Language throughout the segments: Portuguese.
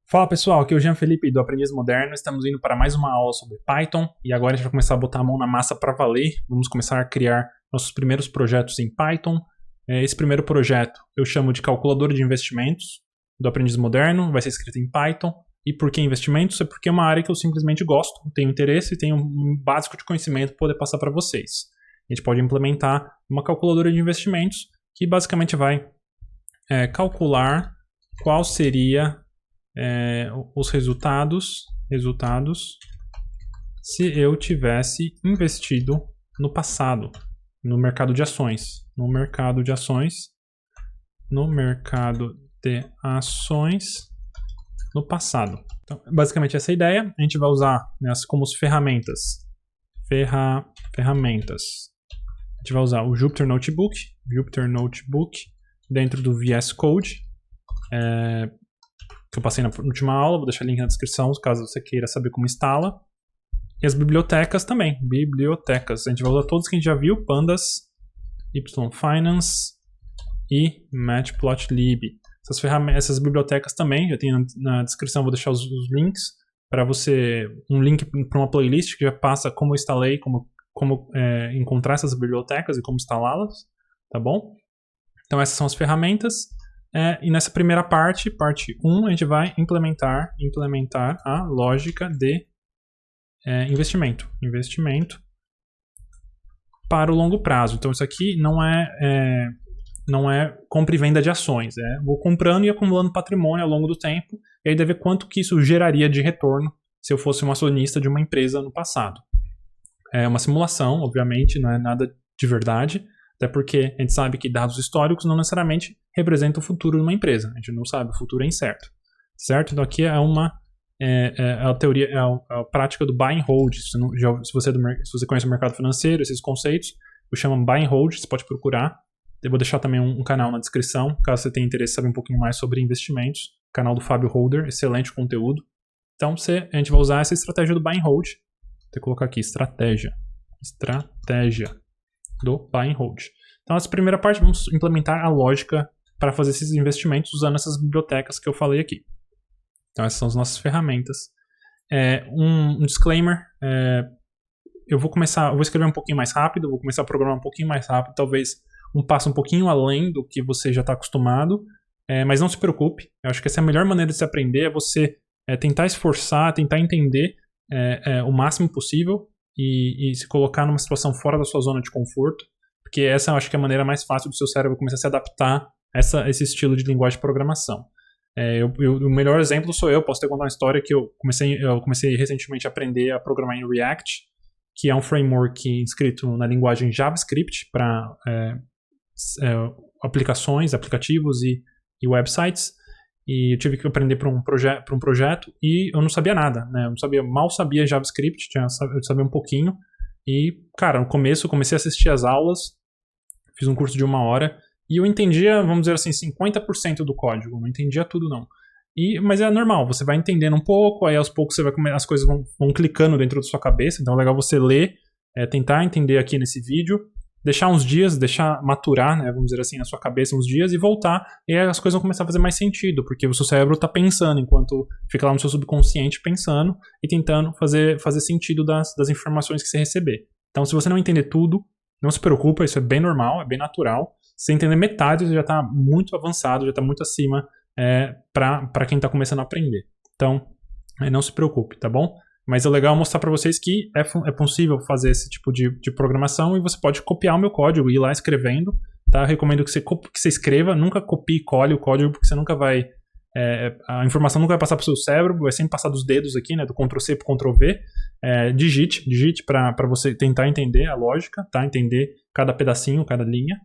Fala pessoal, aqui é o Jean Felipe do Aprendiz Moderno. Estamos indo para mais uma aula sobre Python e agora a gente vai começar a botar a mão na massa para valer. Vamos começar a criar nossos primeiros projetos em Python. Esse primeiro projeto eu chamo de calculadora de investimentos do Aprendiz Moderno, vai ser escrito em Python. E por que investimentos? É porque é uma área que eu simplesmente gosto, tenho interesse e tenho um básico de conhecimento para poder passar para vocês. A gente pode implementar uma calculadora de investimentos que basicamente vai calcular qual seria os resultados se eu tivesse investido no passado, no mercado de ações, no mercado de ações no passado. Então, basicamente essa é a ideia. A gente vai usar como ferramentas. A gente vai usar o Jupyter Notebook dentro do VS Code, que eu passei na última aula, vou deixar o link na descrição, caso você queira saber como instala. E as bibliotecas também, a gente vai usar todos que a gente já viu, Pandas, YFinance e Matplotlib. Essas bibliotecas também, já tem na descrição, vou deixar os links para você, um link para uma playlist que já passa como eu instalei, como encontrar essas bibliotecas e como instalá-las, tá bom? Então essas são as ferramentas. E nessa primeira parte 1, a gente vai implementar a lógica de investimento para o longo prazo. Então isso aqui não é compra e venda de ações, vou comprando e acumulando patrimônio ao longo do tempo, e aí deve ver quanto que isso geraria de retorno se eu fosse um acionista de uma empresa no passado. É uma simulação, obviamente, não é nada de verdade, até porque a gente sabe que dados históricos não necessariamente representam o futuro de uma empresa. A gente não sabe, o futuro é incerto. Certo? Então aqui é a teoria, a prática do buy and hold. Se você conhece o mercado financeiro, esses conceitos, o chamam buy and hold, você pode procurar. Eu vou deixar também um canal na descrição, caso você tenha interesse em saber um pouquinho mais sobre investimentos. Canal do Fábio Holder, excelente conteúdo. Então a gente vai usar essa estratégia do buy and hold. Vou colocar aqui, estratégia do buy and hold. Então, essa primeira parte, vamos implementar a lógica para fazer esses investimentos usando essas bibliotecas que eu falei aqui. Então, essas são as nossas ferramentas. Um disclaimer, eu vou escrever um pouquinho mais rápido, vou começar a programar um pouquinho mais rápido, talvez um passo um pouquinho além do que você já está acostumado, mas não se preocupe, eu acho que essa é a melhor maneira de se aprender, é você tentar esforçar, tentar entender o máximo possível e se colocar numa situação fora da sua zona de conforto, porque essa eu acho que é a maneira mais fácil do seu cérebro começar a se adaptar a esse estilo de linguagem de programação. O melhor exemplo sou eu, posso ter contado uma história que eu comecei recentemente a aprender a programar em React, que é um framework escrito na linguagem JavaScript para aplicativos e websites. E eu tive que aprender para um projeto e eu não sabia nada, né? Mal sabia JavaScript, eu sabia um pouquinho. E, cara, no começo eu comecei a assistir as aulas, fiz um curso de 1 hora e eu entendia, vamos dizer assim, 50% do código, não entendia tudo não. Mas é normal, você vai entendendo um pouco, aí aos poucos as coisas vão clicando dentro da sua cabeça, então é legal você ler, tentar entender aqui nesse vídeo, deixar uns dias, deixar maturar, né, vamos dizer assim, na sua cabeça uns dias e voltar, e aí as coisas vão começar a fazer mais sentido, porque o seu cérebro está pensando, enquanto fica lá no seu subconsciente pensando e tentando fazer sentido das informações que você receber. Então, se você não entender tudo, não se preocupa, isso é bem normal, é bem natural. Se você entender metade, você já está muito avançado, já está muito acima para quem está começando a aprender. Então, não se preocupe, tá bom? Mas é legal mostrar para vocês que é possível fazer esse tipo de programação e você pode copiar o meu código e ir lá escrevendo, tá? Eu recomendo que você escreva, nunca copie e cole o código, porque você nunca vai... a informação nunca vai passar para o seu cérebro, vai sempre passar dos dedos aqui, né? Do Ctrl+C para Ctrl+V. Digite para você tentar entender a lógica, tá? Entender cada pedacinho, cada linha.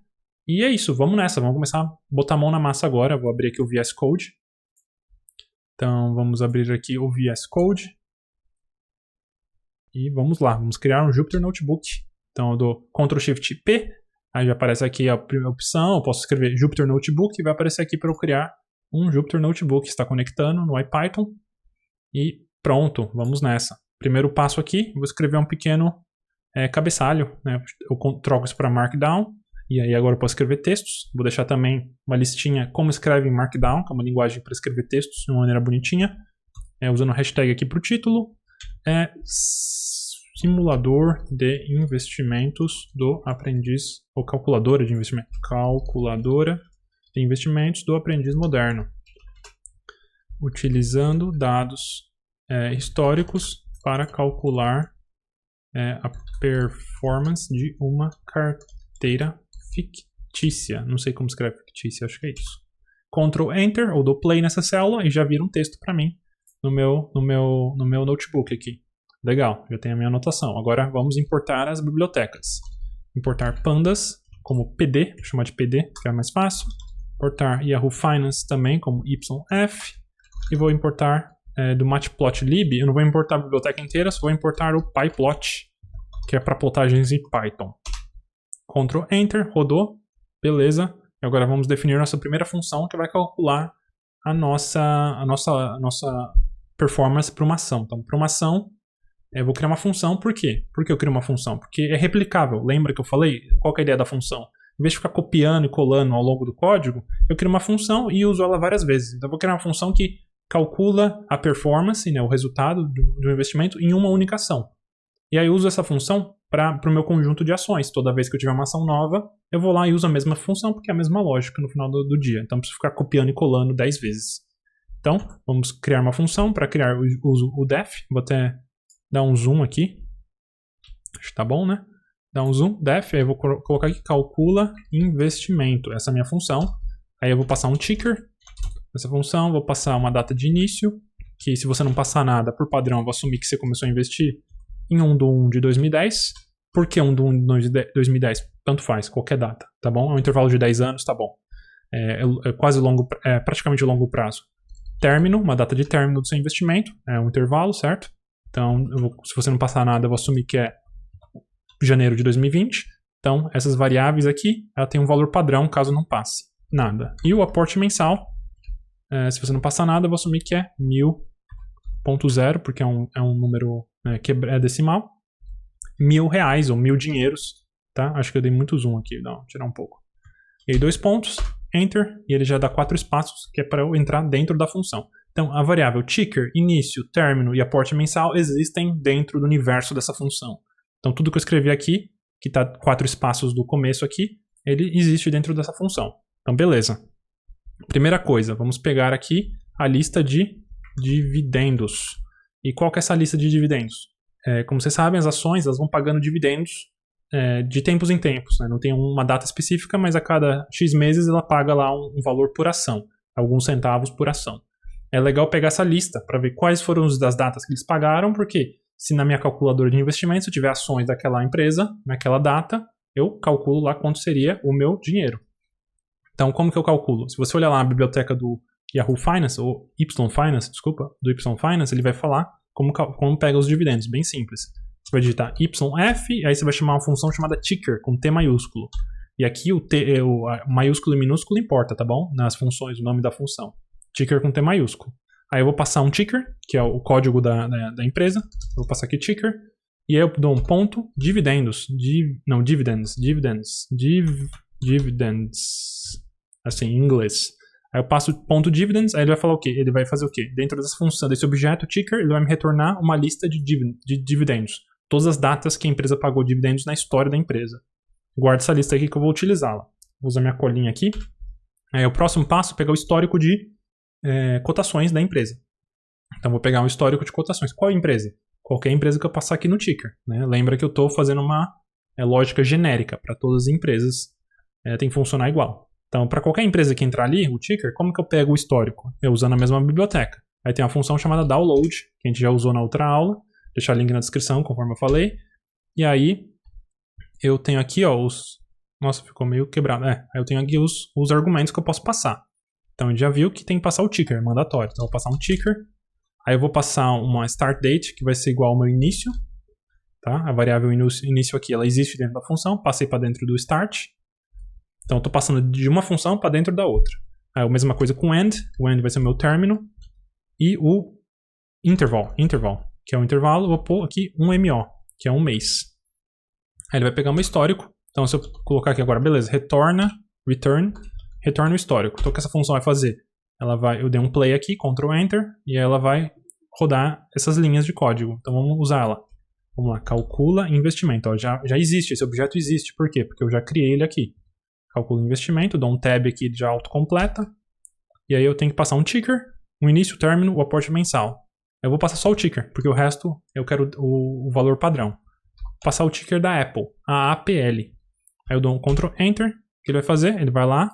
E é isso, vamos nessa, vamos começar a botar a mão na massa agora. Vou abrir aqui o VS Code. Então, vamos abrir aqui o VS Code. E vamos lá, vamos criar um Jupyter Notebook. Então eu dou Ctrl+Shift+P, aí já aparece aqui a primeira opção, eu posso escrever Jupyter Notebook e vai aparecer aqui para eu criar um Jupyter Notebook. Está conectando no IPython e pronto, vamos nessa. Primeiro passo aqui, vou escrever um pequeno cabeçalho, né? Eu troco isso para Markdown E aí agora eu posso escrever textos. Vou deixar também uma listinha como escreve em Markdown, que é uma linguagem para escrever textos de uma maneira bonitinha. usando o hashtag aqui para o título, simulador de investimentos do aprendiz, ou calculadora de investimento, calculadora de investimentos do aprendiz moderno, utilizando dados históricos para calcular a performance de uma carteira fictícia. Não sei como escreve fictícia, acho que é isso. Ctrl Enter, ou dou play nessa célula e já vira um texto para mim no meu notebook aqui. Legal, já tenho a minha anotação. Agora vamos importar as bibliotecas. Importar pandas como PD, vou chamar de PD, que é mais fácil. Importar Yahoo Finance também como YF. E vou importar do Matplotlib, eu não vou importar a biblioteca inteira, só vou importar o PyPlot, que é para plotagens em Python. Ctrl Enter, rodou, beleza. E agora vamos definir nossa primeira função, que vai calcular a nossa performance para uma ação. Então, para uma ação, eu vou criar uma função, por quê? Por que eu crio uma função? Porque é replicável. Lembra que eu falei? Qual que é a ideia da função? Em vez de ficar copiando e colando ao longo do código, eu crio uma função e uso ela várias vezes. Então, eu vou criar uma função que calcula a performance, né, o resultado do investimento em uma única ação. E aí eu uso essa função para o meu conjunto de ações. Toda vez que eu tiver uma ação nova, eu vou lá e uso a mesma função, porque é a mesma lógica no final do dia. Então, eu preciso ficar copiando e colando 10 vezes. Então, vamos criar uma função. Para criar, eu uso o def. Vou até dar um zoom aqui. Acho que tá bom, né? Dá um zoom, def. Aí eu vou colocar aqui, calcula investimento. Essa é a minha função. Aí eu vou passar um ticker nessa função. Vou passar uma data de início, que se você não passar nada, por padrão, eu vou assumir que você começou a investir em 1/1 de 2010. Por que 1/1 de 2010? Tanto faz, qualquer data, tá bom? É um intervalo de 10 anos, tá bom. É praticamente longo prazo. Término, uma data de término do seu investimento, é um intervalo, certo? Então, se você não passar nada, eu vou assumir que é janeiro de 2020. Então, essas variáveis aqui, ela tem um valor padrão caso não passe nada. E o aporte mensal, se você não passar nada, eu vou assumir que é 1000.0, porque é um número que é decimal. R$1.000 ou 1.000 dinheiros, tá? Acho que eu dei muito zoom aqui, vou tirar um pouco. E aí 2 pontos, Enter, e ele já dá 4 espaços, que é para eu entrar dentro da função. Então, a variável ticker, início, término e aporte mensal existem dentro do universo dessa função. Então, tudo que eu escrevi aqui, que está 4 espaços do começo aqui, ele existe dentro dessa função. Então, beleza. Primeira coisa, vamos pegar aqui a lista de dividendos. E qual que é essa lista de dividendos? Como vocês sabem, as ações elas vão pagando dividendos de tempos em tempos. Né? Não tem uma data específica, mas a cada X meses ela paga lá um valor por ação, alguns centavos por ação. É legal pegar essa lista para ver quais foram as datas que eles pagaram, porque se na minha calculadora de investimentos eu tiver ações daquela empresa, naquela data, eu calculo lá quanto seria o meu dinheiro. Então, como que eu calculo? Se você olhar lá na biblioteca do Yahoo Finance, ou do Y Finance, ele vai falar como pega os dividendos, bem simples. Você vai digitar YF, aí você vai chamar uma função chamada ticker, com T maiúsculo. E aqui o maiúsculo e minúsculo importa, tá bom? Nas funções, o nome da função. Ticker com T maiúsculo. Aí eu vou passar um ticker, que é o código da empresa. Eu vou passar aqui ticker. E aí eu dou um ponto, dividendos. Dividends. Assim, em inglês. Aí eu passo ponto dividends, aí ele vai falar o quê? Ele vai fazer o quê? Dentro dessa função, desse objeto ticker, ele vai me retornar uma lista de dividendos. Todas as datas que a empresa pagou dividendos na história da empresa. Guardo essa lista aqui que eu vou utilizá-la. Vou usar minha colinha aqui. Aí o próximo passo é pegar o histórico de cotações da empresa. Então vou pegar um histórico de cotações. Qual empresa? Qualquer empresa que eu passar aqui no ticker. Né? Lembra que eu estou fazendo uma lógica genérica para todas as empresas. Tem que funcionar igual. Então, para qualquer empresa que entrar ali, o ticker, como que eu pego o histórico? Eu usando a mesma biblioteca. Aí tem uma função chamada download, que a gente já usou na outra aula. Vou deixar o link na descrição, conforme eu falei. E aí, eu tenho aqui, Nossa, ficou meio quebrado. Aí eu tenho aqui os argumentos que eu posso passar. Então, a gente já viu que tem que passar o ticker, é mandatório. Então, eu vou passar um ticker. Aí eu vou passar uma start date, que vai ser igual ao meu início. Tá? A variável início aqui, ela existe dentro da função. Passei para dentro do start. Então, eu estou passando de uma função para dentro da outra. Aí, a mesma coisa com end. O end vai ser o meu término. E o interval, que é o intervalo, eu vou pôr aqui um MO, que é um mês. Aí ele vai pegar o meu histórico. Então, se eu colocar aqui agora, beleza, retorna o histórico. Então, o que essa função vai fazer? Eu dei um play aqui, Ctrl Enter, e ela vai rodar essas linhas de código. Então vamos usar ela. Vamos lá, calcula investimento. Ó, já existe, esse objeto existe. Por quê? Porque eu já criei ele aqui. Calcula investimento, dou um tab aqui de autocompleta. E aí eu tenho que passar um ticker, um início, término, o aporte mensal. Eu vou passar só o ticker, porque o resto eu quero o valor padrão. Vou passar o ticker da Apple, a APL. Aí eu dou um Ctrl Enter. O que ele vai fazer? Ele vai lá,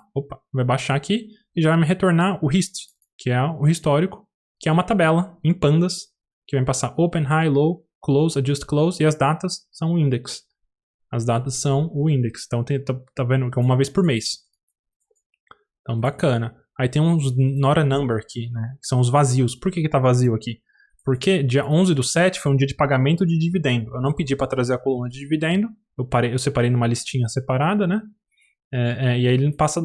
vai baixar aqui e já vai me retornar o hist, que é o histórico, que é uma tabela em pandas, que vai me passar open, high, low, close, adjust, close, e as datas são o index. As datas são o index. Então tá vendo que é uma vez por mês. Então bacana. Aí tem uns not a number aqui, né? Que são os vazios. Por que tá vazio aqui? Porque dia 11/7 foi um dia de pagamento de dividendo. Eu não pedi para trazer a coluna de dividendo. Eu separei numa listinha separada, né? E aí ele não passa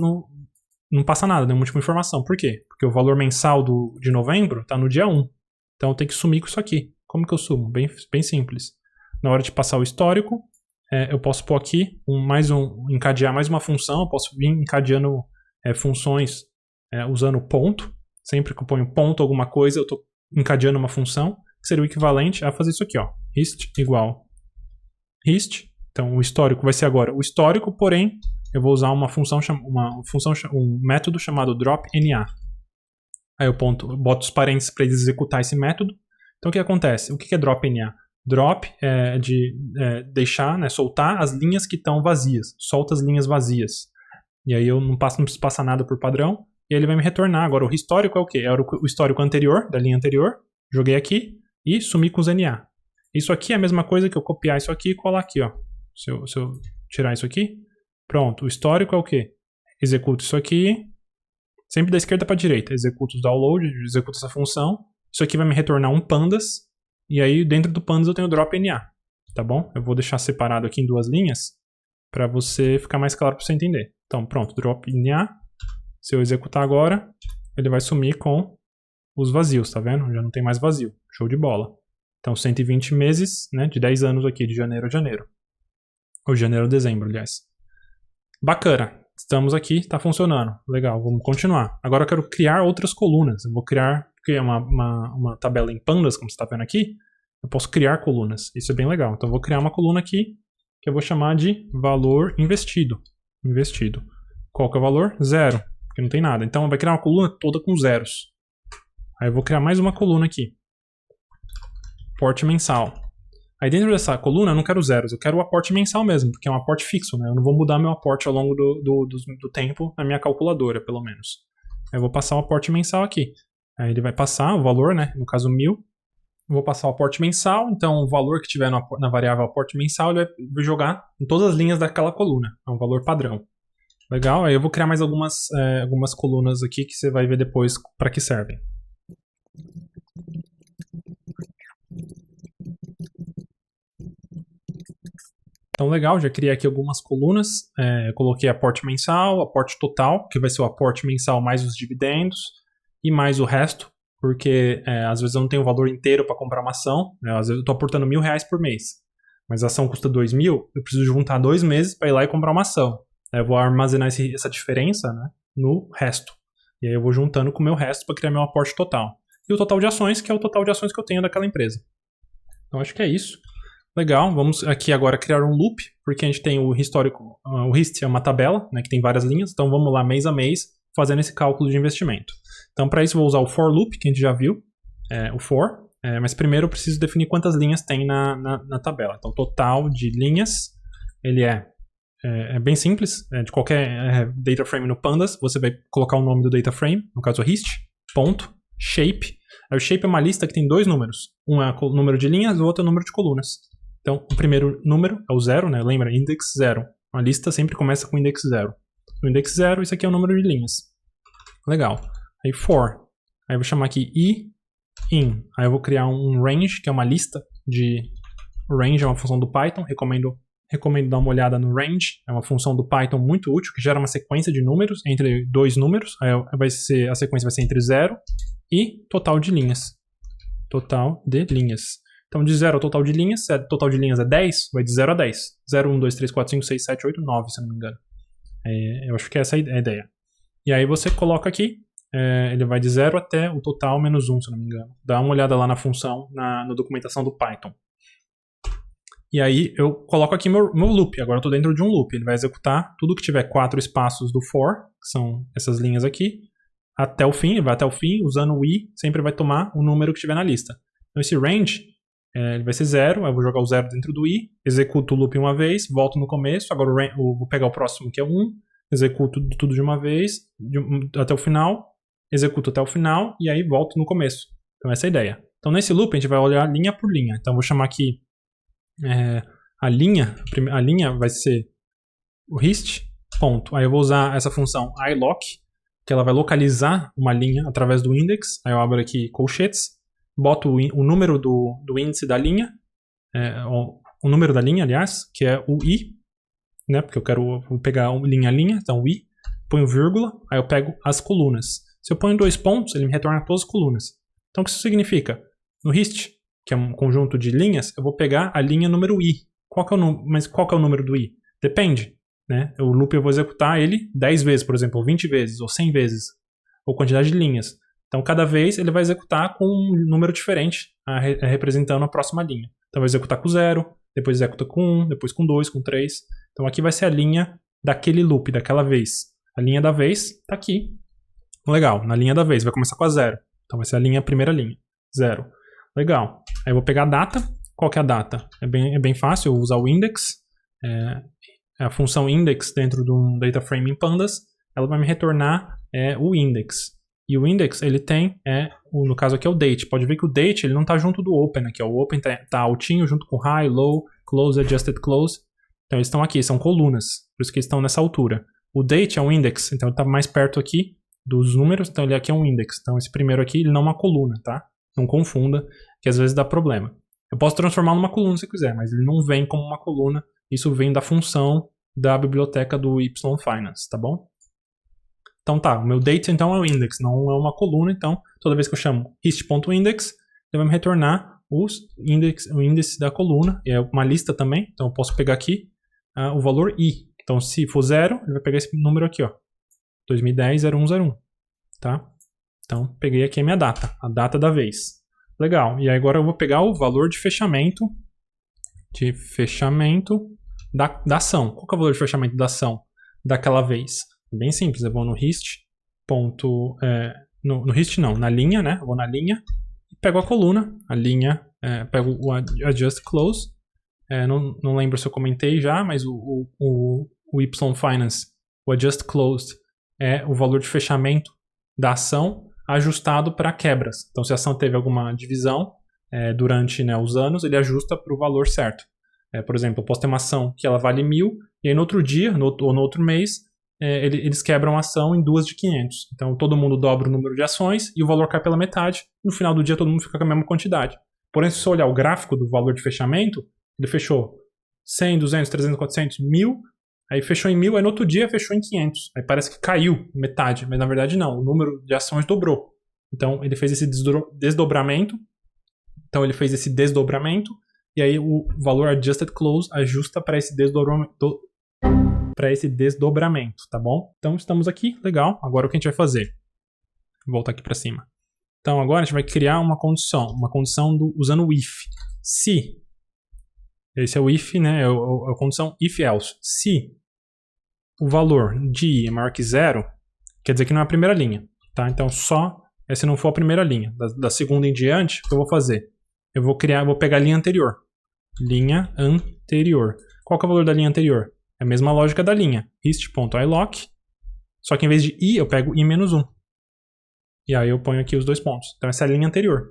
nada, nenhuma última informação. Por quê? Porque o valor mensal de novembro tá no dia 1. Então eu tenho que sumir com isso aqui. Como que eu sumo? Bem simples. Na hora de passar o histórico, eu posso pôr aqui encadear mais uma função. Eu posso vir encadeando funções usando ponto. Sempre que eu ponho ponto alguma coisa, eu estou encadeando uma função, que seria o equivalente a fazer isso aqui, ó. Hist igual hist. Então o histórico vai ser agora o histórico, porém eu vou usar um método chamado dropNA. Aí eu boto os parênteses para ele executar esse método. Então o que acontece? O que é dropNA? Drop é de deixar, né, soltar as linhas que estão vazias. Solta as linhas vazias. E aí eu não preciso passar nada por padrão. E ele vai me retornar. Agora, o histórico é o quê? É o histórico anterior, da linha anterior. Joguei aqui e sumi com os NA. Isso aqui é a mesma coisa que eu copiar isso aqui e colar aqui, ó. Se eu tirar isso aqui, pronto. O histórico é o quê? Executo isso aqui. Sempre da esquerda para a direita. Executo os download, executo essa função. Isso aqui vai me retornar um pandas. E aí, dentro do pandas, eu tenho o drop NA. Tá bom? Eu vou deixar separado aqui em duas linhas para você ficar mais claro para você entender. Então, pronto. Drop NA. Se eu executar agora, ele vai sumir com os vazios, tá vendo? Já não tem mais vazio. Show de bola. Então, 120 meses, né, de 10 anos aqui, de janeiro a janeiro. Ou janeiro a dezembro, aliás. Bacana. Estamos aqui, está funcionando. Legal, vamos continuar. Agora eu quero criar outras colunas. Eu vou criar uma tabela em pandas, como você está vendo aqui. Eu posso criar colunas. Isso é bem legal. Então eu vou criar uma coluna aqui, que eu vou chamar de valor investido. Investido. Qual que é o valor? 0. Porque não tem nada. Então vai criar uma coluna toda com zeros. Aí eu vou criar mais uma coluna aqui. Aporte mensal. Aí dentro dessa coluna eu não quero zeros, eu quero o aporte mensal mesmo, porque é um aporte fixo, né? Eu não vou mudar meu aporte ao longo do tempo na minha calculadora, pelo menos. Aí eu vou passar o aporte mensal aqui. Aí ele vai passar o valor, né? No caso 1000. Eu vou passar o aporte mensal, então o valor que tiver na variável aporte mensal ele vai jogar em todas as linhas daquela coluna. É um valor padrão. Legal, aí eu vou criar mais algumas colunas aqui que você vai ver depois para que servem. Então legal, já criei aqui algumas colunas, coloquei aporte mensal, aporte total, que vai ser o aporte mensal mais os dividendos e mais o resto, porque às vezes eu não tenho o valor inteiro para comprar uma ação, né? Às vezes eu estou aportando R$1.000 por mês, mas a ação custa 2.000, eu preciso juntar 2 meses para ir lá e comprar uma ação. Eu vou armazenar essa diferença, né, no resto. E aí eu vou juntando com o meu resto para criar meu aporte total. E o total de ações, que é o total de ações que eu tenho daquela empresa. Então acho que é isso. Legal, vamos aqui agora criar um loop, porque a gente tem o histórico, o hist é uma tabela, né, que tem várias linhas, então vamos lá mês a mês fazendo esse cálculo de investimento. Então para isso eu vou usar o for loop, que a gente já viu, o for, mas primeiro eu preciso definir quantas linhas tem na tabela. Então total de linhas, ele é bem simples, de qualquer data frame no Pandas, você vai colocar o nome do data frame, no caso hist, ponto, shape. Aí o shape é uma lista que tem 2 números, um é o número de linhas, o outro é o número de colunas. Então o primeiro número é o 0, né? Lembra? Index 0. Uma lista sempre começa com index 0. O index 0, isso aqui é o número de linhas. Legal. Aí for. Aí eu vou chamar aqui in. Aí eu vou criar um range, que é uma lista de... Range é uma função do Python, recomendo dar uma olhada no range, é uma função do Python muito útil, que gera uma sequência de números entre 2 números, aí a sequência vai ser entre 0 e total de linhas. Total de linhas. Então de 0 ao total de linhas, se o total de linhas é 10, vai de 0 a 10. 0, 1, 2, 3, 4, 5, 6, 7, 8, 9, se eu não me engano. Eu acho que essa é a ideia. E aí você coloca aqui, ele vai de 0 até o total menos 1, se eu não me engano. Dá uma olhada lá na função, na documentação do Python. E aí eu coloco aqui meu loop. Agora eu estou dentro de um loop. Ele vai executar tudo que tiver 4 espaços do for, que são essas linhas aqui, até o fim. Ele vai até o fim, usando o i, sempre vai tomar o número que tiver na lista. Então esse range, ele vai ser 0. Eu vou jogar o 0 dentro do i, executo o loop uma vez, volto no começo. Agora eu vou pegar o próximo, que é 1, executo tudo de uma vez, até o final, executo até o final, e aí volto no começo. Então essa é a ideia. Então nesse loop a gente vai olhar linha por linha. Então eu vou chamar aqui a linha vai ser o hist, ponto. Aí eu vou usar essa função iloc, que ela vai localizar uma linha através do index. Aí eu abro aqui colchetes, boto o número do índice da linha, o número da linha, aliás, que é o i, né, porque vou pegar linha a linha, então o i, ponho vírgula, aí eu pego as colunas. Se eu ponho 2 pontos, ele me retorna todas as colunas. Então o que isso significa? No hist, que é um conjunto de linhas, eu vou pegar a linha número i. Mas qual que é o número do i? Depende. Né? O loop eu vou executar ele 10 vezes, por exemplo, ou 20 vezes, ou 100 vezes, ou quantidade de linhas. Então cada vez ele vai executar com um número diferente, representando a próxima linha. Então vai executar com 0, depois executa com 1, depois com 2, com 3. Então aqui vai ser a linha daquele loop, daquela vez. A linha da vez está aqui. Legal, na linha da vez vai começar com a 0. Então vai ser a primeira linha, 0. Legal. Aí eu vou pegar a data. Qual que é a data? É bem fácil, eu vou usar o index. A função index dentro de um data frame em pandas, ela vai me retornar o index. E o index, ele tem, no caso aqui é o date. Pode ver que o date ele não está junto do open aqui. O open está altinho junto com high, low, close, adjusted close. Então eles estão aqui, são colunas. Por isso que eles estão nessa altura. O date é um index, então ele está mais perto aqui dos números. Então ele aqui é um index. Então esse primeiro aqui, ele não é uma coluna, tá? Não confunda, que às vezes dá problema. Eu posso transformar numa coluna se quiser, mas ele não vem como uma coluna. Isso vem da função da biblioteca do YFinance, tá bom? Então tá, o meu date então é o index, não é uma coluna. Então toda vez que eu chamo hist.index, ele vai me retornar o índice da coluna. É uma lista também, então eu posso pegar aqui o valor i. Então se for 0, ele vai pegar esse número aqui, ó, 2010-0101, tá? Então peguei aqui a minha data, a data da vez. Legal, e agora eu vou pegar o valor de fechamento da ação. Qual que é o valor de fechamento da ação daquela vez? Bem simples, eu vou no hist, no hist não, na linha, né? Eu vou na linha e pego a coluna, a linha, pego o adjust close. Não lembro se eu comentei já, mas o YFinance, o adjust closed, é o valor de fechamento da ação ajustado para quebras. Então, se a ação teve alguma divisão durante os anos, ele ajusta para o valor certo. Por exemplo, eu posso ter uma ação que ela vale 1.000, e aí no outro dia, ou no outro mês, eles quebram a ação em 2 de 500. Então, todo mundo dobra o número de ações e o valor cai pela metade. No final do dia, todo mundo fica com a mesma quantidade. Porém, se você olhar o gráfico do valor de fechamento, ele fechou 100, 200, 300, 400, 1.000, aí fechou em 1.000, aí no outro dia fechou em 500. Aí parece que caiu metade, mas na verdade não, o número de ações dobrou. Então ele fez esse desdobramento. E aí o valor adjusted close ajusta para esse desdobramento, tá bom? Então estamos aqui, legal. Agora o que a gente vai fazer? Vou voltar aqui para cima. Então agora a gente vai criar uma condição usando o if. Se, esse é o if, né? É a condição if else. Se o valor de i é maior que 0, quer dizer que não é a primeira linha, tá? Então só se não for a primeira linha. Da segunda em diante, o que eu vou fazer? Eu vou pegar a linha anterior. Linha anterior. Qual que é o valor da linha anterior? É a mesma lógica da linha. hist.iloc. Só que em vez de i, eu pego i-1. E aí eu ponho aqui os 2 pontos. Então essa é a linha anterior.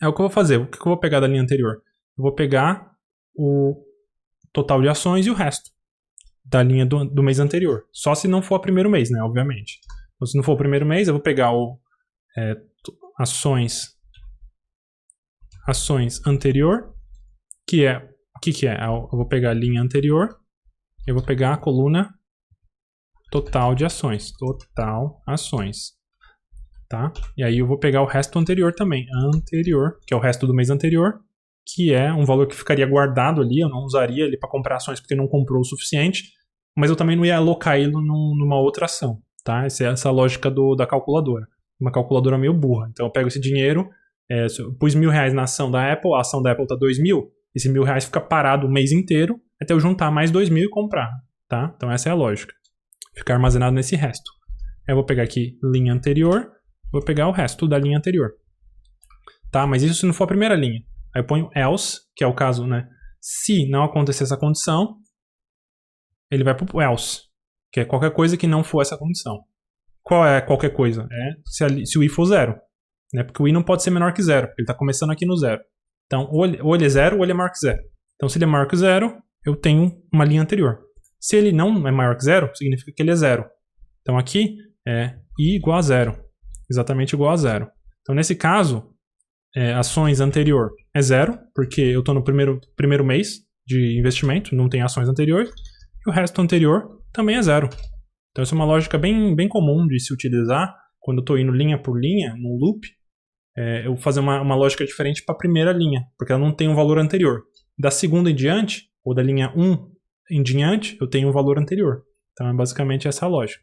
É o que eu vou fazer. O que eu vou pegar da linha anterior? Eu vou pegar o total de ações e o resto da linha do mês anterior. Só se não for o primeiro mês, né? Obviamente. Então, se não for o primeiro mês, eu vou pegar ações anterior, que é o que é? Eu vou pegar a linha anterior, eu vou pegar a coluna total de ações, tá? E aí eu vou pegar o resto anterior também, que é o resto do mês anterior, que é um valor que ficaria guardado ali, eu não usaria ele para comprar ações porque não comprou o suficiente, mas eu também não ia alocar ele numa outra ação. tá? Essa é a lógica da calculadora. Uma calculadora meio burra. Então eu pego esse dinheiro, eu pus R$1.000 na ação da Apple, a ação da Apple tá 2.000, esse R$1.000 fica parado o mês inteiro até eu juntar mais 2.000 e comprar, tá? Então essa é a lógica. Fica armazenado nesse resto. Eu vou pegar aqui linha anterior, vou pegar o resto da linha anterior. Tá? Mas isso se não for a primeira linha. Aí eu ponho else, que é o caso, né? Se não acontecer essa condição, ele vai pro else, que é qualquer coisa que não for essa condição. Qual é qualquer coisa? Se o i for 0. Né? Porque o i não pode ser menor que 0, porque ele está começando aqui no 0. Então, ou ele é 0 ou ele é maior que 0. Então, se ele é maior que 0, eu tenho uma linha anterior. Se ele não é maior que 0, significa que ele é 0. Então, aqui é i igual a 0. Exatamente igual a 0. Então, nesse caso, ações anterior é 0, porque eu estou no primeiro mês de investimento, não tem ações anteriores. E o resto anterior também é 0. Então, essa é uma lógica bem comum de se utilizar quando eu estou indo linha por linha, num loop. Eu vou fazer uma lógica diferente para a primeira linha, porque ela não tem um valor anterior. Da segunda em diante, ou da linha 1 em diante, eu tenho um valor anterior. Então, é basicamente essa a lógica.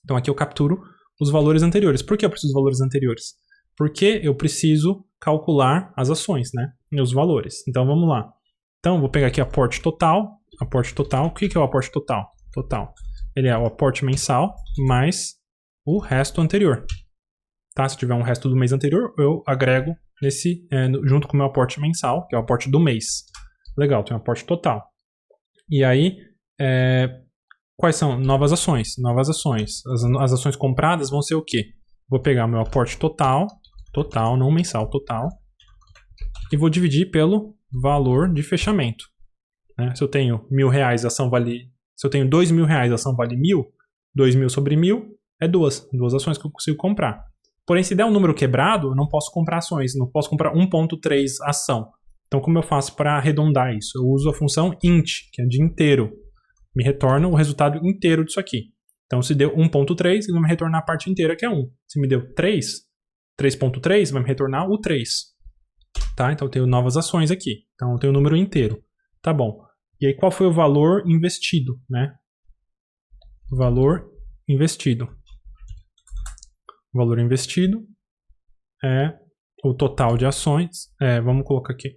Então, aqui eu capturo os valores anteriores. Por que eu preciso dos valores anteriores? Porque eu preciso calcular as ações, né? E os valores. Então, vamos lá. Então, vou pegar aqui aporte total. Aporte total. O que é o aporte total? Total. Ele é o aporte mensal mais o resto anterior. Tá? Se tiver um resto do mês anterior, eu agrego junto com o meu aporte mensal, que é o aporte do mês. Legal, tem um aporte total. E aí, quais são? Novas ações. Novas ações. As ações compradas vão ser o quê? Vou pegar o meu aporte total, não mensal, total, e vou dividir pelo valor de fechamento. Né? Se eu tenho R$1.000, a ação vale... Se eu tenho R$2.000, a ação vale 1.000, 2.000 sobre 1.000 é duas ações que eu consigo comprar. Porém, se der um número quebrado, eu não posso comprar ações, não posso comprar 1.3 ação. Então, como eu faço para arredondar isso? Eu uso a função int, que é de inteiro. Me retorna o resultado inteiro disso aqui. Então, se deu 1.3, ele vai me retornar a parte inteira, que é 1. Se me deu 3.3, vai me retornar o 3. Tá? Então, eu tenho novas ações aqui. Então, eu tenho o número inteiro. Tá bom. E aí, qual foi o valor investido? Né? Valor investido. O valor investido é o total de ações. Vamos colocar aqui.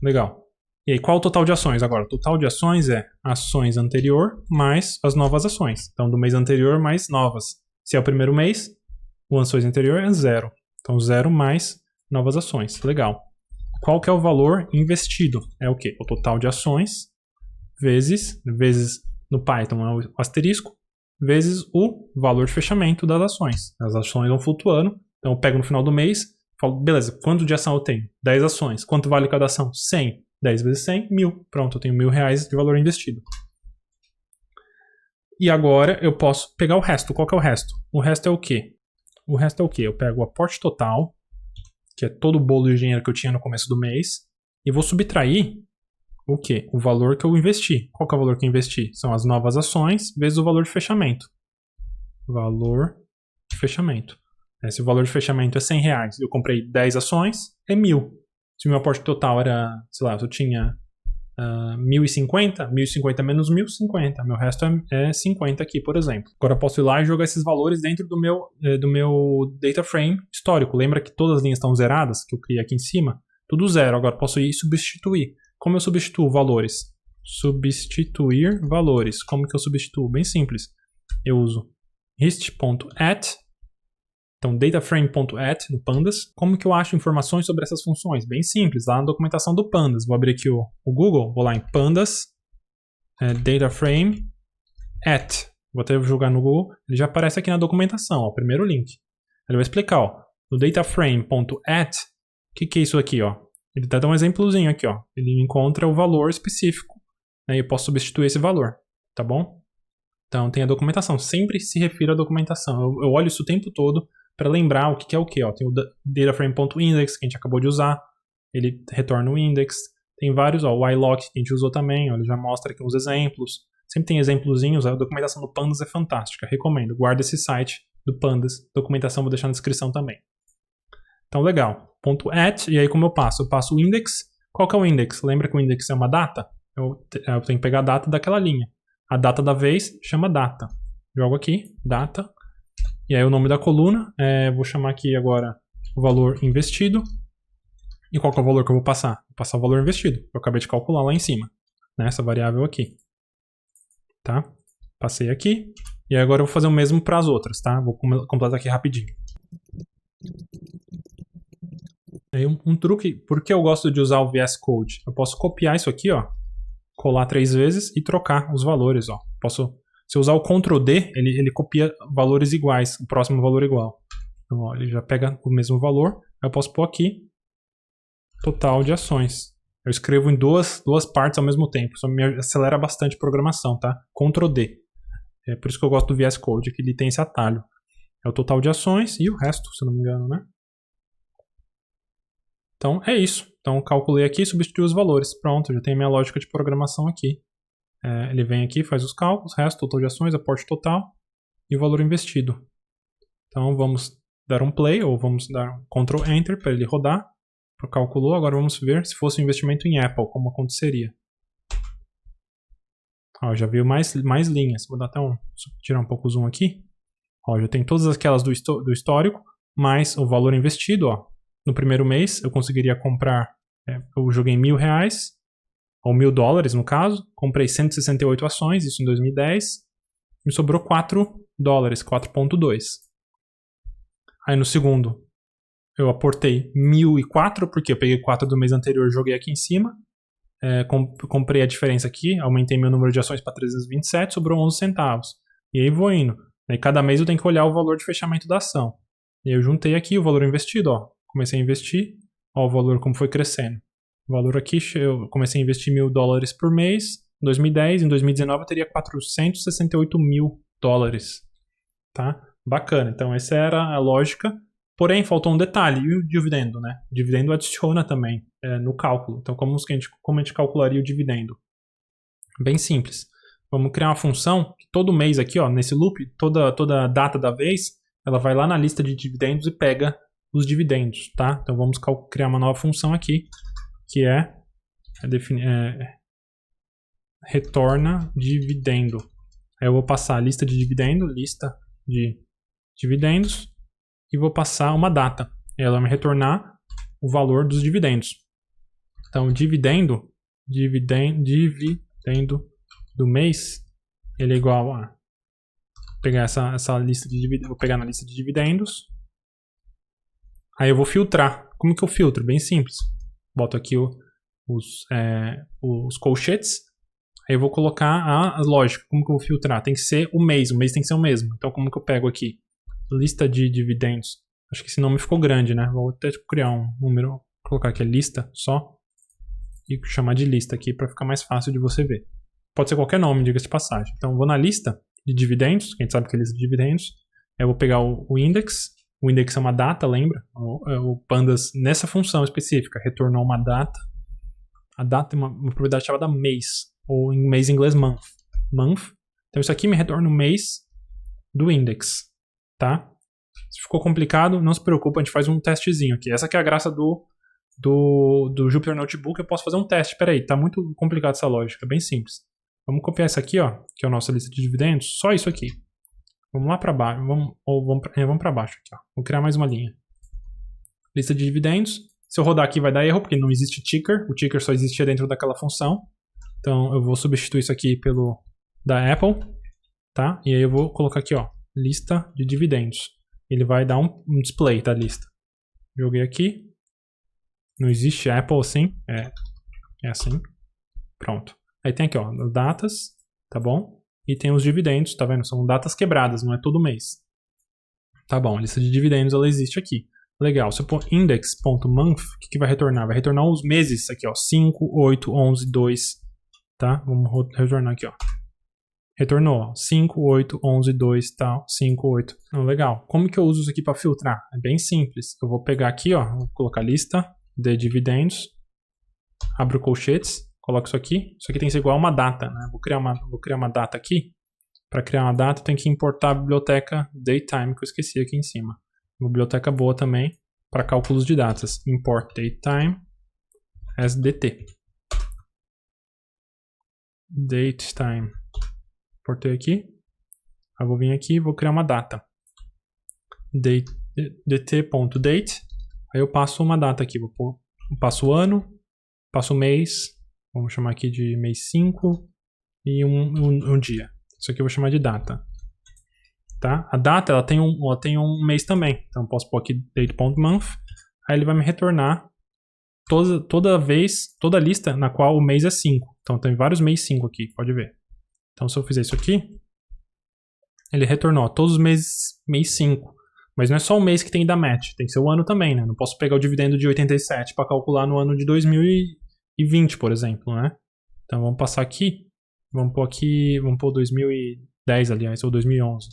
Legal. E aí, qual o total de ações agora? O total de ações é ações anterior mais as novas ações. Então, do mês anterior mais novas. Se é o primeiro mês, o ações anterior é 0. Então, 0 mais novas ações. Legal. Qual que é o valor investido? É o quê? O total de ações vezes no Python é o asterisco, vezes o valor de fechamento das ações. As ações vão flutuando. Então, eu pego no final do mês, falo, beleza, quanto de ação eu tenho? 10 ações. Quanto vale cada ação? 100. 10 vezes 100, 1.000. Pronto, eu tenho R$1.000 de valor investido. E agora eu posso pegar o resto. Qual que é o resto? O resto é o quê? O resto é o quê? Eu pego o aporte total, que é todo o bolo de dinheiro que eu tinha no começo do mês, e vou subtrair o quê? O valor que eu investi. Qual que é o valor que eu investi? São as novas ações vezes o valor de fechamento. Valor de fechamento. Se o valor de fechamento é R$100, eu comprei 10 ações, é 1.000. Se o meu aporte total era, sei lá, eu tinha 1.050, 1.050 menos 1.050. Meu resto é 50 aqui, por exemplo. Agora eu posso ir lá e jogar esses valores dentro do meu data frame histórico. Lembra que todas as linhas estão zeradas, que eu criei aqui em cima? Tudo zero. Agora eu posso ir e substituir. Como eu substituo valores? Substituir valores. Como que eu substituo? Bem simples. Eu uso hist.at. Então, dataframe.at no Pandas. Como que eu acho informações sobre essas funções? Bem simples, lá na documentação do Pandas. Vou abrir aqui o Google, vou lá em Pandas, dataframe, Vou até jogar no Google, ele já aparece aqui na documentação, ó, primeiro link. Ele vai explicar, ó, no dataframe.at, o que é isso aqui, ó? Ele dá um exemplozinho aqui, ó. Ele encontra o valor específico, né, e eu posso substituir esse valor, tá bom? Então, tem a documentação, sempre se refira à documentação. Eu olho isso o tempo todo para lembrar o que é o que, ó. Tem o dataframe.index, que a gente acabou de usar, ele retorna o index. Tem vários, ó, o iLock que a gente usou também, ó, ele já mostra aqui uns exemplos. Sempre tem exemplozinhos, a documentação do Pandas é fantástica, recomendo. Guarda esse site do Pandas, documentação vou deixar na descrição também. Então, legal. .at, e aí como eu passo? Eu passo o index. Qual que é o index? Lembra que o index é uma data? Eu tenho que pegar a data daquela linha. A data da vez chama data. jogo aqui, data, e aí o nome da coluna, vou chamar aqui agora o valor investido. E qual que é o valor que eu vou passar? Vou passar o valor investido, que eu acabei de calcular lá em cima, nessa variável aqui. Tá? Passei aqui, e agora eu vou fazer o mesmo para as outras, tá? Vou completar aqui rapidinho. Aí um truque, por que eu gosto de usar o VS Code? Eu posso copiar isso aqui, ó, colar 3 vezes e trocar os valores, ó. Se eu usar o Ctrl D, ele copia valores iguais, o próximo valor igual. Então, ó, ele já pega o mesmo valor, eu posso pôr aqui total de ações. Eu escrevo em duas partes ao mesmo tempo, isso me acelera bastante a programação, tá? Ctrl D. É por isso que eu gosto do VS Code, que ele tem esse atalho. É o total de ações e o resto, se não me engano, né? Então, é isso. Então, eu calculei aqui e substituí os valores. Pronto, já tem a minha lógica de programação aqui. Ele vem aqui, faz os cálculos, resto, total de ações, aporte total e o valor investido. Então, vamos dar um play ou vamos dar um Ctrl Enter para ele rodar. Calculou, agora vamos ver se fosse um investimento em Apple, como aconteceria. Ó, já viu mais linhas. Vou dar até tirar um pouco o zoom aqui. Ó, já tem todas aquelas do histórico, mais o valor investido. Ó. No primeiro mês eu conseguiria comprar, eu joguei R$1.000, ou $1.000 no caso. Comprei 168 ações, isso em 2010. Me sobrou $4, 4,2. Aí no segundo eu aportei 1.004, porque eu peguei 4 do mês anterior e joguei aqui em cima. Comprei a diferença aqui, aumentei meu número de ações para 327, sobrou 11 centavos. E aí vou indo. Aí cada mês eu tenho que olhar o valor de fechamento da ação. E aí eu juntei aqui o valor investido, ó. Comecei a investir, ó o valor como foi crescendo. O valor aqui, eu comecei a investir $1.000 por mês. Em 2010, em 2019 eu teria $468 mil. Tá? Bacana. Então essa era a lógica. Porém, faltou um detalhe, e o dividendo, né? O dividendo adiciona também no cálculo. Então, como a gente calcularia o dividendo? Bem simples. Vamos criar uma função que todo mês aqui, ó, nesse loop, toda data da vez, ela vai lá na lista de dividendos e pega os dividendos, tá? Então, vamos criar uma nova função aqui, que retorna dividendo. Aí eu vou passar a lista de dividendos, e vou passar uma data. Ela vai me retornar o valor dos dividendos. Então, dividendo do mês, ele é igual a pegar essa lista de dividendos, vou pegar na lista de dividendos. Aí eu vou filtrar. Como que eu filtro? Bem simples. Boto aqui os colchetes. Aí eu vou colocar a lógica. Como que eu vou filtrar? Tem que ser o mês tem que ser o mesmo. Então, como que eu pego aqui? Lista de dividendos. Acho que esse nome ficou grande, né? Vou até criar um número, vou colocar aqui a lista só e chamar de lista aqui para ficar mais fácil de você ver. Pode ser qualquer nome, diga-se de passagem. Então, vou na lista de dividendos, que a gente sabe que é lista de dividendos. Eu vou pegar o index. O index é uma data, lembra? O pandas, nessa função específica, retornou uma data. A data tem uma propriedade chamada mês, ou em mês em inglês month. Então, isso aqui me retorna o mês do index. Tá? Se ficou complicado, não se preocupe, a gente faz um testezinho aqui. Essa aqui é a graça do Jupyter Notebook, eu posso fazer um teste. Peraí, tá muito complicado essa lógica, bem simples. Vamos copiar isso aqui, ó, que é a nossa lista de dividendos, só isso aqui. Vamos lá para baixo, vamos para baixo aqui, ó. Vou criar mais uma linha. Lista de dividendos. Se eu rodar aqui vai dar erro, porque não existe ticker. O ticker só existia dentro daquela função. Então eu vou substituir isso aqui pelo da Apple, tá? E aí eu vou colocar aqui, ó, lista de dividendos. Ele vai dar um display da lista. Joguei aqui. Não existe Apple assim. É assim. Pronto. Aí tem aqui, ó, as datas, tá bom? E tem os dividendos, tá vendo? São datas quebradas, não é todo mês. Tá bom, a lista de dividendos ela existe aqui. Legal, se eu pôr index.month, o que vai retornar? Vai retornar os meses aqui, ó, 5, 8, 11, 2, tá? Vamos retornar aqui, ó. Retornou, ó, 5, 8, 11, 2, tal, 5, 8. Então, legal. Como que eu uso isso aqui para filtrar? É bem simples. Eu vou pegar aqui, ó, vou colocar lista de dividendos, abro colchetes, coloco isso aqui. Isso aqui tem que ser igual a uma data, né? Vou criar uma data aqui. Para criar uma data, eu tenho que importar a biblioteca datetime, que eu esqueci aqui em cima. Uma biblioteca boa também para cálculos de datas. Import datetime as dt. Datetime. Importei aqui. Eu vou vir aqui e vou criar uma data. dt.date. Aí eu passo uma data aqui. Eu passo o ano, passo o mês. Vamos chamar aqui de mês 5 e um dia. Isso aqui eu vou chamar de data. Tá? A data ela tem um mês também. Então eu posso pôr aqui date.month. Aí ele vai me retornar toda lista na qual o mês é 5. Então tem vários mês 5 aqui, pode ver. Então se eu fizer isso aqui, ele retornou todos os meses mês 5. Mas não é só o mês que tem que dar match, tem que ser o ano também, né? Não posso pegar o dividendo de 87 para calcular no ano de 2020, por exemplo, né? Então vamos passar aqui, vamos pôr 2010, aliás, ou 2011.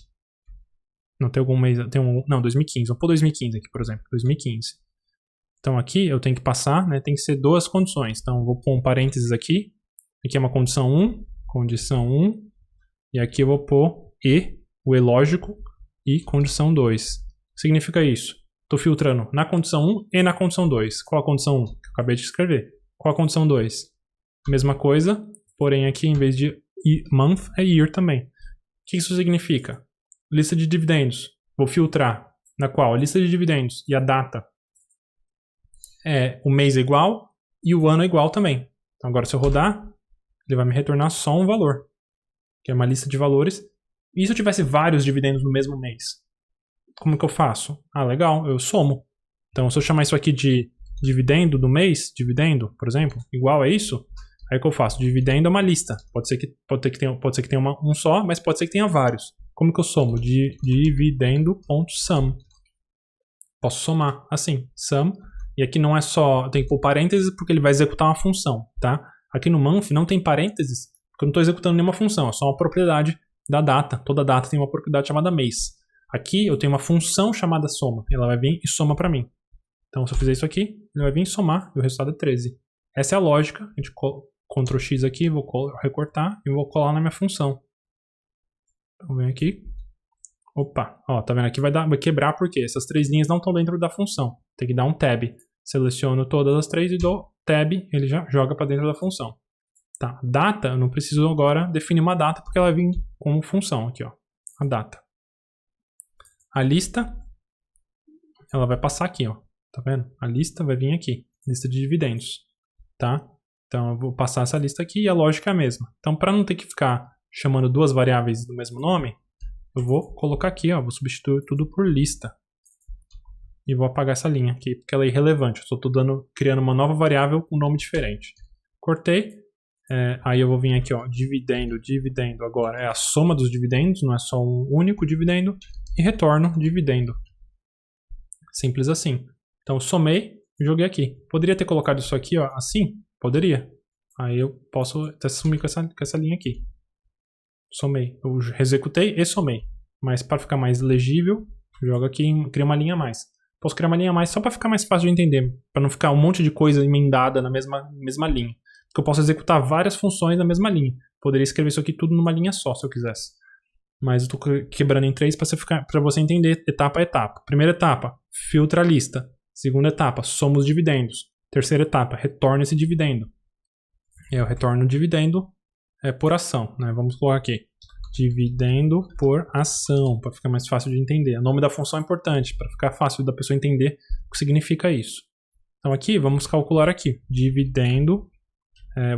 Não tem algum mês, não, 2015. Vamos pôr 2015 aqui, por exemplo, 2015. Então aqui eu tenho que passar, né? Tem que ser duas condições. Então eu vou pôr um parênteses aqui. Aqui é uma condição 1, e aqui eu vou pôr o E lógico, e condição 2. O que significa isso? Estou filtrando na condição 1 e na condição 2. Qual a condição 1? Que eu acabei de escrever. Qual a condição 2? Mesma coisa, porém aqui em vez de month é year também. O que isso significa? Lista de dividendos. Vou filtrar na qual a lista de dividendos e a data o mês é igual e o ano é igual também. Então agora se eu rodar, ele vai me retornar só um valor, que é uma lista de valores. E se eu tivesse vários dividendos no mesmo mês? Como que eu faço? Ah, legal, eu somo. Então se eu chamar isso aqui de dividendo do mês, dividendo, por exemplo, igual a isso, aí o que eu faço? Dividendo é uma lista. Pode ser que tenha um só, mas pode ser que tenha vários. Como que eu somo? Dividendo.sum. Posso somar assim, sum. E aqui não é só, tem que pôr parênteses porque ele vai executar uma função, tá? Aqui no month não tem parênteses porque eu não estou executando nenhuma função, é só uma propriedade da data. Toda data tem uma propriedade chamada mês. Aqui eu tenho uma função chamada soma. Ela vai vir e soma para mim. Então se eu fizer isso aqui, ele vai vir e somar e o resultado é 13. Essa é a lógica. A gente Ctrl X aqui, vou recortar e vou colar na minha função. Então vem aqui. Opa, ó, tá vendo aqui? Vai quebrar porque essas três linhas não estão dentro da função. Tem que dar um tab. Seleciono todas as três e dou tab, ele já joga para dentro da função. Tá, data, eu não preciso agora definir uma data porque ela vem como função aqui, ó. A data. A lista, ela vai passar aqui, ó. Tá vendo? A lista vai vir aqui, lista de dividendos, tá? Então eu vou passar essa lista aqui e a lógica é a mesma. Então para não ter que ficar chamando duas variáveis do mesmo nome, eu vou colocar aqui, ó, vou substituir tudo por lista. E vou apagar essa linha aqui, porque ela é irrelevante. Eu só estou criando uma nova variável com nome diferente. Cortei. Aí eu vou vir aqui, ó, dividendo agora é a soma dos dividendos, não é só um único dividendo. E retorno dividendo. Simples assim. Então eu somei e joguei aqui. Poderia ter colocado isso aqui, ó, assim? Poderia. Aí eu posso até sumir com essa linha aqui. Somei. Eu executei e somei. Mas para ficar mais legível, jogo aqui e crio uma linha a mais. Posso criar uma linha a mais só para ficar mais fácil de entender. Para não ficar um monte de coisa emendada na mesma linha. Porque eu posso executar várias funções na mesma linha. Poderia escrever isso aqui tudo numa linha só, se eu quisesse. Mas eu estou quebrando em três para você entender etapa a etapa. Primeira etapa, filtra a lista. Segunda etapa, soma os dividendos. Terceira etapa, retorna esse dividendo. Eu retorno o dividendo por ação, né? Vamos colocar aqui. Dividendo por ação, para ficar mais fácil de entender. O nome da função é importante, para ficar fácil da pessoa entender o que significa isso. Então aqui, vamos calcular aqui. Dividendo,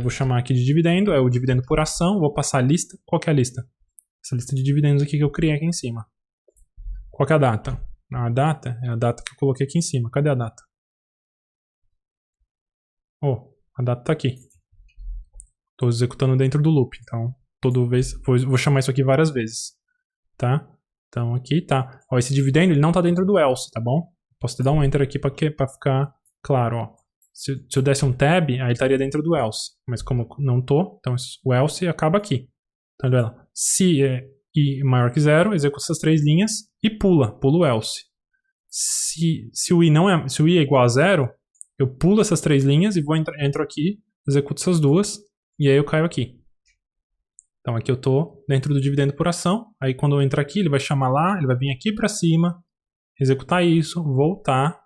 vou chamar aqui de dividendo, é o dividendo por ação, vou passar a lista. Qual que é a lista? Essa lista de dividendos aqui que eu criei aqui em cima. Qual que é a data? A data é a data que eu coloquei aqui em cima. Cadê a data? Oh, a data está aqui. Estou executando dentro do loop, então toda vez vou chamar isso aqui várias vezes, tá? Então aqui tá. Ó, esse dividendo ele não está dentro do else, tá bom? Posso te dar um enter aqui para ficar claro, ó. Se eu desse um tab, aí ele estaria dentro do else, mas como eu não tô, então o else acaba aqui. Tá vendo? Se i maior que 0, executa essas três linhas e pula o else. Se o i é igual a 0, eu pulo essas três linhas e entro aqui, executo essas duas e aí eu caio aqui. Então aqui eu estou dentro do dividendo por ação, aí quando eu entrar aqui ele vai chamar lá, ele vai vir aqui para cima, executar isso, voltar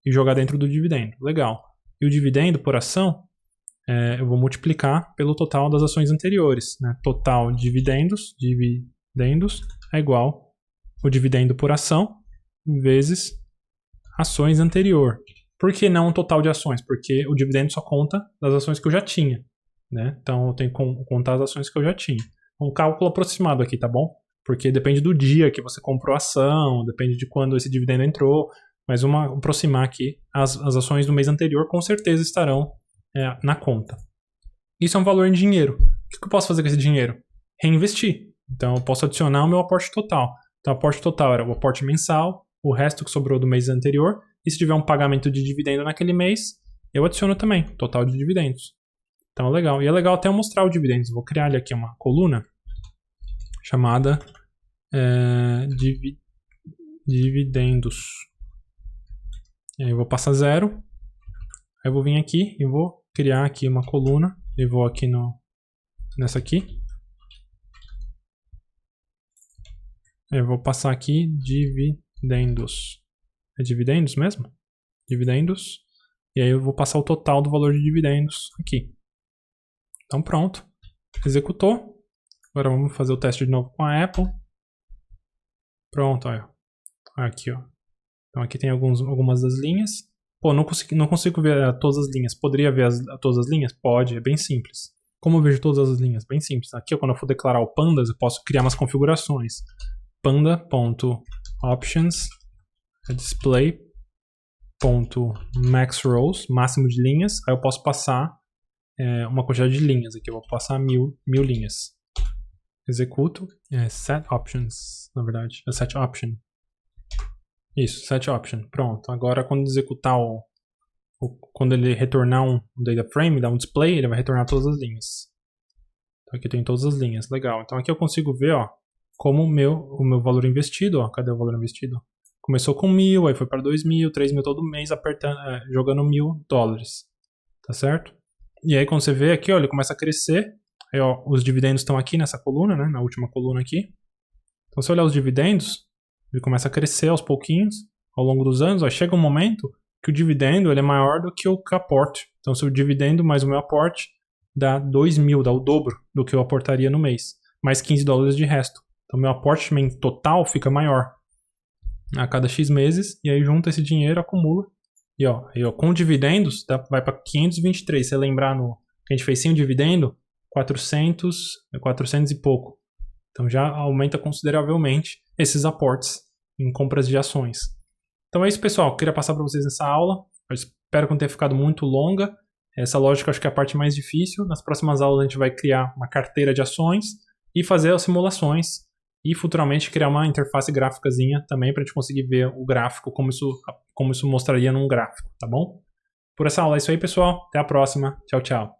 e jogar dentro do dividendo. Legal. E o dividendo por ação, eu vou multiplicar pelo total das ações anteriores, né? Total dividendos é igual o dividendo por ação vezes ações anterior. Por que não o total de ações? Porque o dividendo só conta das ações que eu já tinha, né? Então eu tenho que contar as ações que eu já tinha. Um cálculo aproximado aqui, tá bom? Porque depende do dia que você comprou a ação, depende de quando esse dividendo entrou, mas vamos aproximar aqui, as ações do mês anterior com certeza estarão na conta. Isso é um valor em dinheiro. O que eu posso fazer com esse dinheiro? Reinvestir. Então eu posso adicionar o meu aporte total. Então o aporte total era o aporte mensal, o resto que sobrou do mês anterior, e se tiver um pagamento de dividendo naquele mês, eu adiciono também o total de dividendos. Então legal. E é legal até eu mostrar o dividendos. Vou criar ali aqui uma coluna chamada dividendos. E aí eu vou passar 0. Aí eu vou vir aqui e vou criar aqui uma coluna. E vou aqui nessa aqui. Eu vou passar aqui dividendos. É dividendos mesmo? Dividendos. E aí eu vou passar o total do valor de dividendos aqui. Então pronto. Executou. Agora vamos fazer o teste de novo com a Apple. Pronto, olha. Aqui, ó. Então aqui tem algumas das linhas. Pô, não consigo ver todas as linhas. Poderia ver todas as linhas? Pode, é bem simples. Como eu vejo todas as linhas? Bem simples. Aqui, quando eu for declarar o pandas, eu posso criar umas configurações. Panda.options display.maxrows, máximo de linhas. Aí eu posso passar uma quantidade de linhas. Aqui eu vou passar 1000 linhas. Executo. Set options, na verdade. É set option. Isso, set option. Pronto. Agora quando executar quando ele retornar um data frame, dar um display, ele vai retornar todas as linhas. Então aqui tem todas as linhas. Legal. Então aqui eu consigo ver, ó, como o meu valor investido, ó. Cadê o valor investido? Começou com 1000, aí foi para 2000, 3000 todo mês, jogando $1000. Tá certo? E aí quando você vê aqui, ó, ele começa a crescer. Aí, ó, os dividendos estão aqui nessa coluna, né? Na última coluna aqui. Então, se olhar os dividendos, ele começa a crescer aos pouquinhos, ao longo dos anos. Ó, chega um momento que o dividendo ele é maior do que o aporte. Então, se o dividendo mais o meu aporte dá 2.000, dá o dobro do que eu aportaria no mês. Mais $15 de resto. Então, meu aporte total fica maior a cada X meses. E aí, junta esse dinheiro, acumula. E ó, com dividendos, vai para 523. Se você lembrar que a gente fez sem o dividendo, 400 e pouco. Então já aumenta consideravelmente esses aportes em compras de ações. Então é isso, pessoal. Eu queria passar para vocês essa aula. Eu espero que não tenha ficado muito longa. Essa lógica acho que é a parte mais difícil. Nas próximas aulas a gente vai criar uma carteira de ações e fazer as simulações. E futuramente criar uma interface gráficazinha também para a gente conseguir ver o gráfico, como isso mostraria num gráfico, tá bom? Por essa aula é isso aí, pessoal. Até a próxima. Tchau, tchau.